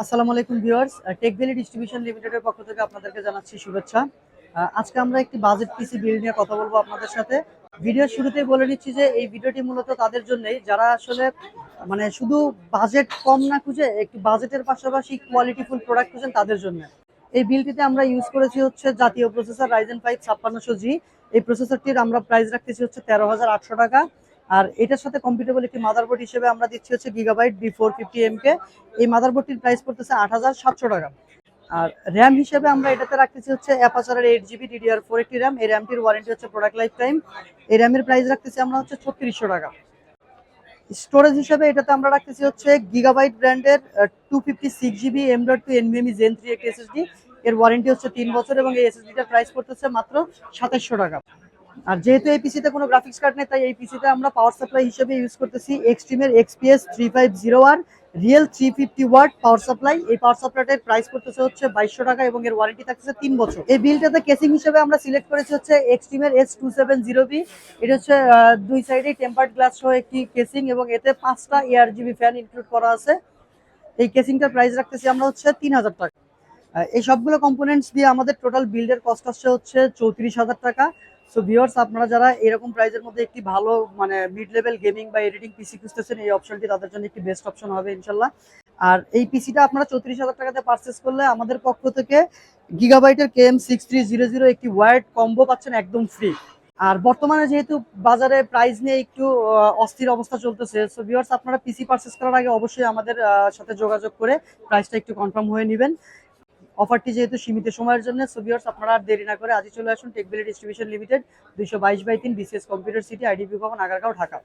আসসালামু আলাইকুম viewers, take valley distribution লিমিটেডের পক্ষ থেকে আপনাদেরকে জানাচ্ছি শুভেচ্ছা। আজকে আমরা একটি বাজেট পিসি বিল্ড নিয়ে কথা বলবো আপনাদের সাথে। ভিডিওর শুরুতেই বলে নিচ্ছি যে এই ভিডিওটি মূলত তাদের জন্যই যারা আসলে মানে শুধু বাজেট কম না খুঁজে একটু বাজেটের পাশাপাশি কোয়ালিটিফুল প্রোডাক্ট খুঁজেন তাদের জন্য। এই বিলটিতে আমরা ইউজ করেছি হচ্ছে জাতীয় প্রসেসর রাইজেন 5 5600G। এই প্রসেসরটির আমরা প্রাইস রাখতেছি হচ্ছে 13,800 টাকা। আর এটার সাথে কম্পিটেবল একটি মাদারবোর্ড হিসেবে আমরা দিচ্ছি হচ্ছে গিগাবাইট B450MK। এই মাদারবোর্ডটির প্রাইস পড়তেছে 8,700 টাকা। আর র্যাম হিসেবে আমরা এটাতে রাখতেছি হচ্ছে অ্যাপাচারের 8GB DDR4 একটি র্যাম। এই র্যামটির ওয়ারেন্টি হচ্ছে প্রোডাক্ট লাইফ টাইম। এই র্যামের প্রাইস রাখতেছি আমরা হচ্ছে 3600 টাকা। স্টোরেজ হিসেবে এটাতে আমরা রাখতেছি হচ্ছে গিগাবাইট ব্র্যান্ডের 256GB M.2 NVMe Gen 3 একটি এসএসডি। এর ওয়ারেন্টি হচ্ছে 3 বছর এবং এই এসএসডিটার প্রাইস পড়তেছে মাত্র 2700 টাকা। আর যেহেতু এই পিসিতে কোনো গ্রাফিক্স কার্ড নেই, তাই এই পিসিতে আমরা পাওয়ার সাপ্লাই হিসেবে ইউজ করতেছি এক্সট্রিমের XPS 350R real 350 watt power supply. এই পাওয়ার সাপ্লাইটার প্রাইস করতেছে হচ্ছে 2200 টাকা এবং এর ওয়ারেন্টি থাকছে 3 বছর। এই বিলটাতে কেসিং হিসেবে আমরা সিলেক্ট করেছি হচ্ছে এক্সট্রিমের S270B। এটা হচ্ছে দুই সাইডে টেম্পার্ড গ্লাস সহ একটি কেসিং এবং এতে 5টা ARGB ফ্যান ইনক্লুড করা আছে। এই কেসিংটার প্রাইস রাখতেছি আমরা হচ্ছে 3000 টাকা। এই সবগুলো কম্পোনেন্টস দিয়ে আমাদের টোটাল বিল্ডের কস্ট আসছে হচ্ছে 34,000 টাকা। সো ভিউয়ার্স, আপনারা যারা এরকম প্রাইসের মধ্যে একটি ভালো মানে মিড লেভেল গেমিং বা এডিটিং পিসি খুঁজতেছেন, এই অপশনটি তাদের জন্য একটি বেস্ট অপশন হবে ইনশাল্লাহ। আর এই পিসিটা আপনারা 34,000 টাকাতে পারচেস করলে আমাদের পক্ষ থেকে গিগাবাইটের KM6300 একটি ওয়ার্ড কম্বো পাচ্ছেন একদম ফ্রি। আর বর্তমানে যেহেতু বাজারে প্রাইস নিয়ে একটু অস্থির অবস্থা চলতেছে, সো ভিউয়ার্স আপনারা পিসি পারচেস করার আগে অবশ্যই আমাদের সাথে যোগাযোগ করে প্রাইসটা একটু কনফার্ম হয়ে নেবেন। অফারটি যেহেতু সীমিত সময়ের জন্য, সো ভিউয়ার্স আপনারা আর দেরি না করে আজই চলে আসুন tech valley distribution limited, 222/3 BCS computer city, IDP ভবন, আগারগাঁও, ঢাকা।